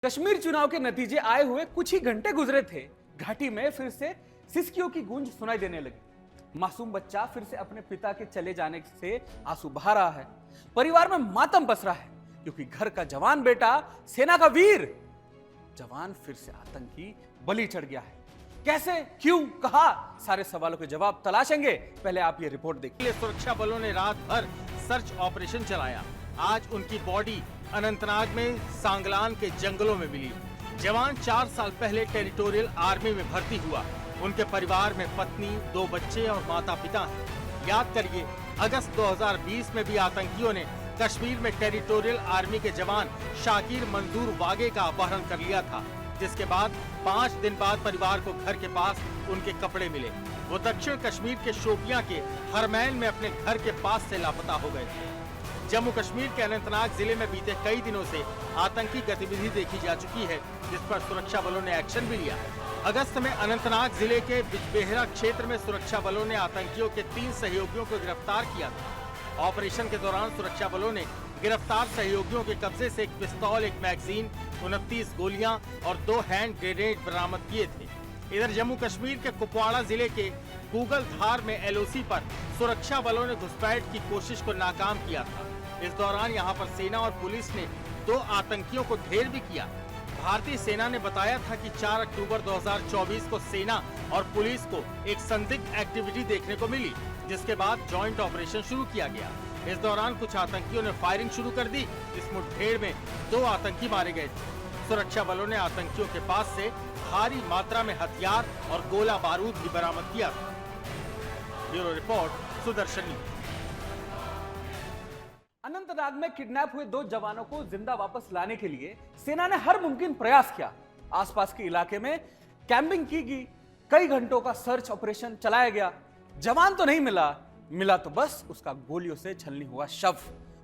कश्मीर चुनाव के नतीजे आए हुए कुछ ही घंटे गुजरे थे, घाटी में फिर से सिसकियों की गूंज सुनाई देने लगी। मासूम बच्चा फिर से अपने पिता के चले जाने से आंसू बहा रहा है। परिवार में मातम पसरा है क्योंकि घर का जवान बेटा, सेना का वीर जवान फिर से आतंकी बलि चढ़ गया है। कैसे, क्यों, कहा, सारे सवालों के जवाब तलाशेंगे। पहले आप ये रिपोर्ट देखिए। सुरक्षा बलों ने रात भर सर्च ऑपरेशन चलाया। आज उनकी बॉडी अनंतनाग में सांगलान के जंगलों में मिली। जवान 4 साल पहले टेरिटोरियल आर्मी में भर्ती हुआ। उनके परिवार में पत्नी, 2 बच्चे और माता पिता हैं। याद करिए, अगस्त 2020 में भी आतंकियों ने कश्मीर में टेरिटोरियल आर्मी के जवान शाकिर मंजूर वागे का अपहरण कर लिया था, जिसके बाद 5 दिन बाद परिवार को घर के पास उनके कपड़े मिले। वो दक्षिण कश्मीर के शोपियां के हरमैन में अपने घर के पास से लापता हो गए थे। जम्मू कश्मीर के अनंतनाग जिले में बीते कई दिनों से आतंकी गतिविधि देखी जा चुकी है, जिस पर सुरक्षा बलों ने एक्शन भी लिया। अगस्त में अनंतनाग जिले के बिजबेहरा क्षेत्र में सुरक्षा बलों ने आतंकियों के 3 सहयोगियों को गिरफ्तार किया था। ऑपरेशन के दौरान सुरक्षा बलों ने गिरफ्तार सहयोगियों के कब्जे से एक पिस्तौल, एक मैगजीन, 29 गोलियां और 2 हैंड ग्रेनेड बरामद किए थे। इधर जम्मू कश्मीर के कुपवाड़ा जिले के गूगल धार में एलओसी पर सुरक्षा बलों ने घुसपैठ की कोशिश को नाकाम किया था। इस दौरान यहां पर सेना और पुलिस ने 2 आतंकियों को ढेर भी किया। भारतीय सेना ने बताया था कि 4 अक्टूबर 2024 को सेना और पुलिस को एक संदिग्ध एक्टिविटी देखने को मिली, जिसके बाद जॉइंट ऑपरेशन शुरू किया गया। इस दौरान कुछ आतंकियों ने फायरिंग शुरू कर दी। इस मुठभेड़ में 2 आतंकी मारे गए थे। सुरक्षा बलों ने आतंकियों के पास से भारी मात्रा में हथियार और गोला बारूद भी बरामद किया था। Bureau report, Sudarshani. अनंतनाग में किडनैप हुए 2 जवानों को जिंदा वापस लाने के लिए सेना ने हर मुमकिन प्रयास किया। आसपास के इलाके में कैंपिंग की गई, कई घंटों का सर्च ऑपरेशन चलाया गया। जवान तो नहीं मिला तो बस उसका गोलियों से छलनी हुआ शव।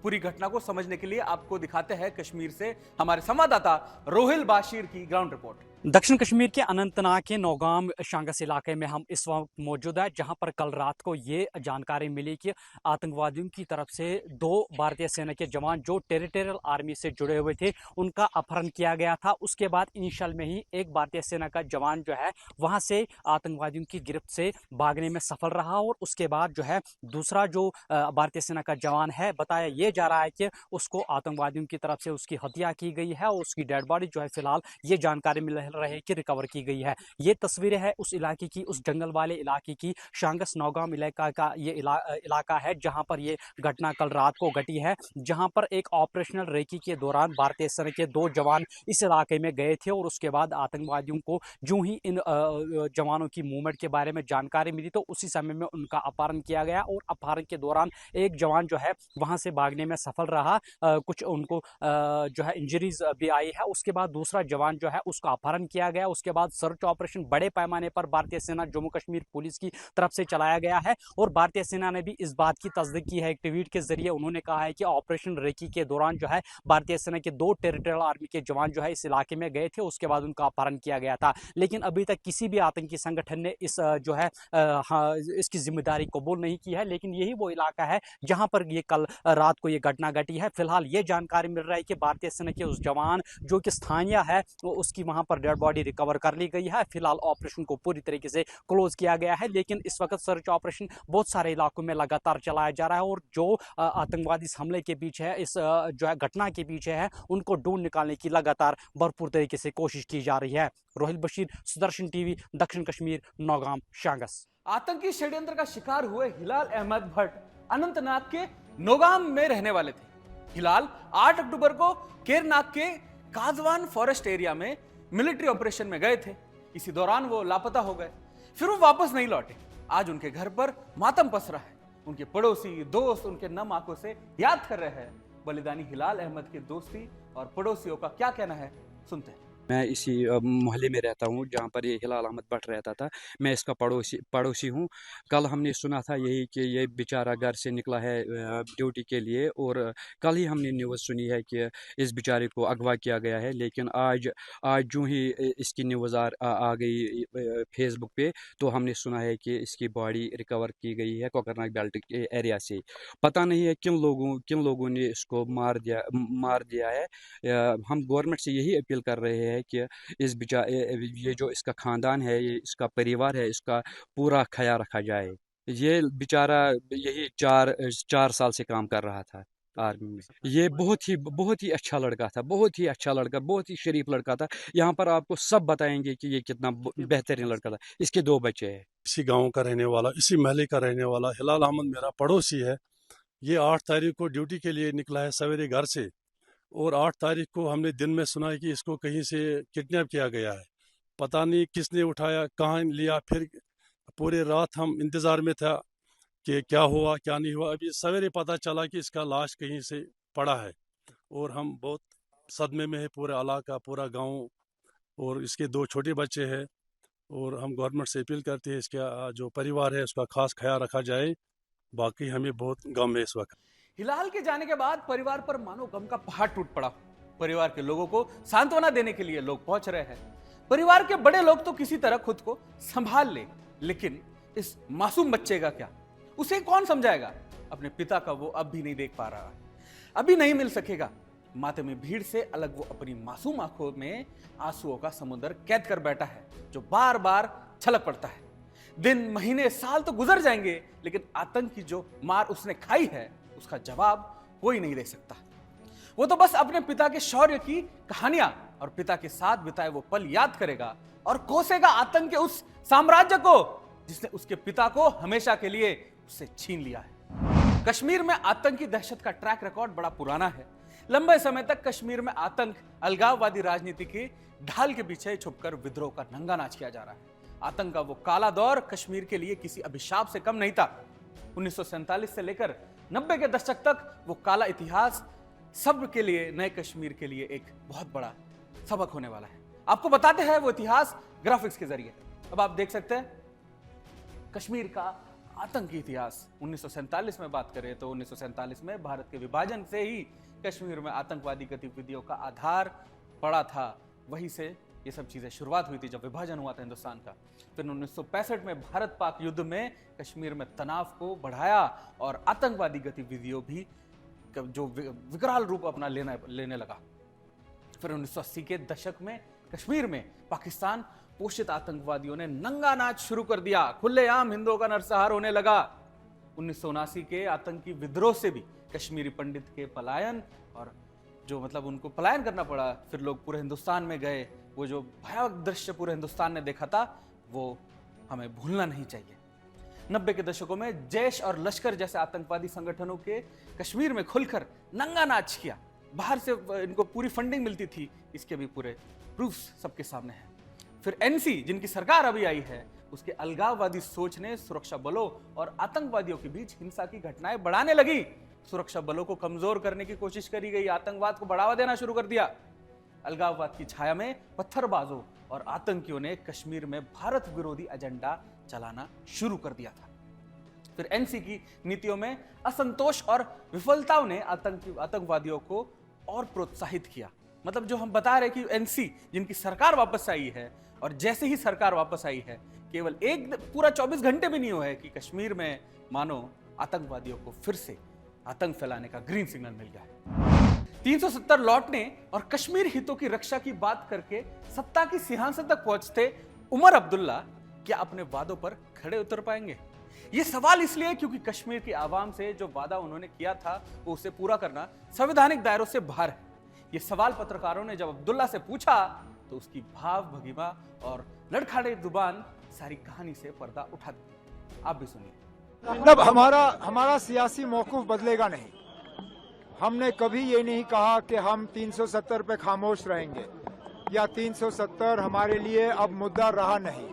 पूरी घटना को समझने के लिए आपको दिखाते हैं कश्मीर से हमारे संवाददाता रोहिल बाशीर की ग्राउंड रिपोर्ट। दक्षिण कश्मीर के अनंतनाग के नौगाम शांगस इलाके में हम इस वक्त मौजूद है, जहां पर कल रात को ये जानकारी मिली कि आतंकवादियों की तरफ से 2 भारतीय सेना के जवान जो टेरिटोरियल आर्मी से जुड़े हुए थे, उनका अपहरण किया गया था। उसके बाद इनिशियल में ही एक भारतीय सेना का जवान जो है वहां से आतंकवादियों की गिरफ्त से भागने में सफल रहा, और उसके बाद जो है दूसरा जो भारतीय सेना का जवान है, बताया ये जा रहा है कि उसको आतंकवादियों की तरफ से उसकी हत्या की गई है और उसकी डेड बॉडी जो है फिलहाल ये जानकारी मिल रहे कि रिकवर की गई है। ये तस्वीरें है उस इलाके की, उस जंगल वाले इलाके की। शांगस नौगाम इलाका का ये इलाका है जहां पर ये घटना कल रात को घटी है, जहां पर एक ऑपरेशनल रेकी के दौरान भारतीय सेना के 2 जवान इस इलाके में गए थे, और उसके बाद आतंकवादियों को जो ही इन जवानों की मूवमेंट के बारे में जानकारी मिली तो उसी समय में उनका अपहरण किया गया, और अपहरण के दौरान एक जवान जो है वहां से भागने में सफल रहा। कुछ उनको जो है इंजरीज भी आई है। उसके बाद दूसरा जवान जो है उसका अपहरण किया गया। उसके बाद सर्च ऑपरेशन बड़े पैमाने पर भारतीय सेना, जम्मू कश्मीर पुलिस की तरफ से चलाया गया है, और भारतीय सेना ने भी इस बात की तस्दीक की है। एक ट्वीट के जरिए उन्होंने कहा है कि ऑपरेशन रेकी के दौरान जो है भारतीय सेना के 2 टेरिटोरियल आर्मी के जवान जो है इस इलाके में गए थे, उसके बाद उनका अपहरण किया गया था। लेकिन अभी तक किसी भी आतंकी संगठन ने इस जो है इसकी जिम्मेदारी कबूल नहीं की है। लेकिन यही वो इलाका है जहां पर ये कल रात को ये घटना घटी है। फिलहाल ये जानकारी मिल रहा है कि भारतीय सेना के उस जवान जो कि स्थानीय है, उसकी वहां पर डेड बॉडी रिकवर कर ली गई है। फिलहाल ऑपरेशन को पूरी तरीके से क्लोज किया गया है, लेकिन इस वक्त सर्च ऑपरेशन बहुत सारे इलाकों में लगातार चलाया जा रहा है, और जो आतंकवादी इस हमले के पीछे है, इस जो है घटना के पीछे है, उनको ढूंढ निकालने की लगातार भरपूर तरीके से कोशिश की जा रही है। रोहिल बशीर, सुदर्शन टीवी, दक्षिण कश्मीर, नौगाम शांगस। आतंकी षड्यंत्र का शिकार हुए हिलाल अहमद भट्ट अनंतनाग के नौगाम में रहने वाले थे। हिलाल 8 अक्टूबर को केरनाग के काजवान फॉरेस्ट एरिया में मिलिट्री ऑपरेशन में गए थे। इसी दौरान वो लापता हो गए, फिर वो वापस नहीं लौटे। आज उनके घर पर मातम पसरा है। उनके पड़ोसी, दोस्त उनके नम आंखों से याद कर रहे हैं। बलिदानी हिलाल अहमद के दोस्ती और पड़ोसियों का क्या कहना है, सुनते हैं। मैं इसी मोहल्ले में रहता हूँ जहाँ पर ये हिलाल अहमद भट्ट रहता था। मैं इसका पड़ोसी हूँ। कल हमने सुना था यही कि ये बेचारा घर से निकला है ड्यूटी के लिए, और कल ही हमने न्यूज़ सुनी है कि इस बेचारे को अगवा किया गया है। लेकिन आज आज जो ही इसकी न्यूज़ आ गई फेसबुक पे, तो हमने सुना है कि इसकी बॉडी रिकवर की गई है कोकरनाग बेल्ट के एरिया से। पता नहीं है किन लोगों ने इसको मार दिया है। हम गवर्नमेंट से यही अपील कर रहे हैं कि ये जो इसका ख़ानदान है, ये इसका परिवार है, इसका पूरा ख्याल रखा जाए। ये बेचारा यही 4 साल से काम कर रहा था आर्मी में। ये बहुत ही अच्छा लड़का था, बहुत ही अच्छा लड़का, बहुत ही शरीफ लड़का था। यहाँ पर आपको सब बताएंगे कि ये कितना बेहतरीन लड़का था। इसके 2 बच्चे हैं। इसी गांव का रहने वाला, इसी महल्ले का रहने वाला हिलाल अहमद मेरा पड़ोसी है। ये 8 तारीख को ड्यूटी के लिए निकला है सवेरे घर से, और 8 तारीख को हमने दिन में सुना है कि इसको कहीं से किडनैप किया गया है। पता नहीं किसने उठाया, कहाँ लिया। फिर पूरे रात हम इंतज़ार में था कि क्या हुआ क्या नहीं हुआ। अभी सवेरे पता चला कि इसका लाश कहीं से पड़ा है, और हम बहुत सदमे में है, पूरा इलाका, पूरा गांव, और इसके 2 छोटे बच्चे हैं। और हम गवर्नमेंट से अपील करते हैं इसका जो परिवार है उसका खास ख्याल रखा जाए। बाकी हमें बहुत गम है इस वक्त। हिलाल के जाने के बाद परिवार पर मानो गम का पहाड़ टूट पड़ा। परिवार के लोगों को सांत्वना देने के लिए लोग पहुंच रहे हैं। परिवार के बड़े लोग तो किसी तरह खुद को संभाल ले, लेकिन इस मासूम बच्चे का क्या? उसे कौन समझाएगा? अपने पिता का वो अब भी नहीं देख पा रहा है, अभी नहीं मिल सकेगा। मातमी भीड़ से अलग वो अपनी मासूम आंखों में आंसुओं का समुद्र कैद कर बैठा है, जो बार बार छलक पड़ता है। दिन, महीने, साल तो गुजर जाएंगे, लेकिन आतंक की जो मार उसने खाई है उसका जवाब कोई नहीं दे सकता। वो तो बस अपने पिता के शौर्य की कहानियां और पिता के साथ बिताए वो पल याद करेगा और कोसेगा आतंक के उस साम्राज्य को जिसने उसके पिता को हमेशा के लिए उससे छीन लिया है। कश्मीर में आतंक की दहशत का ट्रैक रिकॉर्ड बड़ा पुराना है। लंबे समय तक कश्मीर में आतंक, अलगाववादी राजनीति की ढाल के पीछे छुपकर विद्रोह का नंगा नाच किया जा रहा है। आतंक का वो काला दौर कश्मीर के लिए किसी अभिशाप से कम नहीं था। 1947 से लेकर 90 के दशक तक वो काला इतिहास सब के लिए, नए कश्मीर के लिए एक बहुत बड़ा सबक होने वाला है। आपको बताते हैं वो इतिहास ग्राफिक्स के जरिए। अब आप देख सकते हैं कश्मीर का आतंकी इतिहास। 1947 में बात करें तो 1947 में भारत के विभाजन से ही कश्मीर में आतंकवादी गतिविधियों का आधार पड़ा था। वहीं से ये सब चीजें शुरुआत हुई थी जब विभाजन हुआ था हिंदुस्तान का। फिर 1965 में भारत पाक युद्ध में कश्मीर में तनाव को बढ़ाया और आतंकवादी गतिविधियों भी जो विकराल रूप अपना लेने लगा। फिर 1980 के दशक में कश्मीर में पाकिस्तान पोषित आतंकवादियों ने नंगा नाच शुरू कर दिया, खुलेआम हिंदुओं का नरसंहार होने लगा। 1979 के आतंकी विद्रोह से भी कश्मीरी पंडित के पलायन, और जो मतलब उनको पलायन करना पड़ा, फिर लोग पूरे हिंदुस्तान में गए। वो जो भयावह दृश्य पूरे हिंदुस्तान ने देखा था वो हमें भूलना नहीं चाहिए। 90 के दशकों में जैश और लश्कर जैसे आतंकवादी संगठनों के कश्मीर में खुलकर नंगा नाच किया। बाहर से इनको पूरी फंडिंग मिलती थी, इसके भी पूरे प्रूफ्स सबके सामने हैं। फिर एनसी जिनकी सरकार अभी आई है, उसके अलगाववादी सोच ने सुरक्षा बलों और आतंकवादियों के बीच हिंसा की घटनाएं बढ़ाने लगी। सुरक्षा बलों को कमजोर करने की कोशिश करी गई, आतंकवाद को बढ़ावा देना शुरू कर दिया। अलगाववाद की छाया में पत्थरबाजों और आतंकियों ने कश्मीर में भारत विरोधी एजेंडा चलाना शुरू कर दिया था। फिर एनसी की नीतियों में असंतोष और विफलताओं ने आतंकवादियों को और प्रोत्साहित किया। मतलब जो हम बता रहे कि एनसी जिनकी सरकार वापस आई है, और जैसे ही सरकार वापस आई है केवल पूरा 24 घंटे भी नहीं हुए है कि कश्मीर में मानो आतंकवादियों को फिर से आतंक फैलाने का ग्रीन सिग्नल मिल गया है। 370 लौटने और कश्मीर हितों की रक्षा की बात करके सत्ता की सिंहासन तक पहुंचते उमर अब्दुल्ला क्या अपने वादों पर खड़े उतर पाएंगे? ये सवाल इसलिए क्योंकि कश्मीर की आवाम से जो वादा उन्होंने किया था वो उसे पूरा करना संवैधानिक दायरों से बाहर है। ये सवाल पत्रकारों ने जब अब्दुल्ला से पूछा तो उसकी भाव भंगिमा और लड़खड़ाती जुबान सारी कहानी से पर्दा उठा दी। आप भी सुनिए। मतलब हमारा सियासी मौक़िफ़ बदलेगा नहीं। हमने कभी ये नहीं कहा कि हम 370 पे खामोश रहेंगे या 370 हमारे लिए अब मुद्दा रहा नहीं,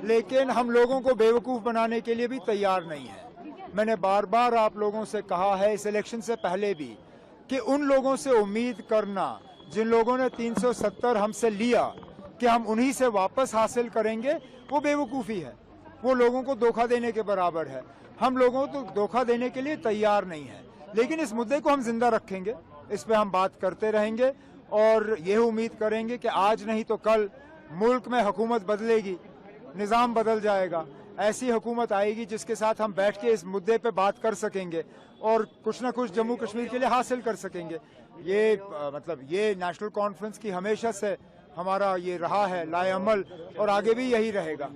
लेकिन हम लोगों को बेवकूफ़ बनाने के लिए भी तैयार नहीं है। मैंने बार बार आप लोगों से कहा है इस इलेक्शन से पहले भी कि उन लोगों से उम्मीद करना जिन लोगों ने 370 हमसे लिया कि हम उन्हीं से वापस हासिल करेंगे, वो बेवकूफ़ी है, वो लोगों को धोखा देने के बराबर है। हम लोगों को धोखा देने के लिए तैयार नहीं है, लेकिन इस मुद्दे को हम जिंदा रखेंगे, इस पे हम बात करते रहेंगे और यह उम्मीद करेंगे कि आज नहीं तो कल मुल्क में हुकूमत बदलेगी, निज़ाम बदल जाएगा, ऐसी हुकूमत आएगी जिसके साथ हम बैठ के इस मुद्दे पे बात कर सकेंगे और कुछ ना कुछ जम्मू कश्मीर के लिए हासिल कर सकेंगे। ये ये नेशनल कॉन्फ्रेंस की हमेशा से हमारा ये रहा है लाए अमल और आगे भी यही रहेगा।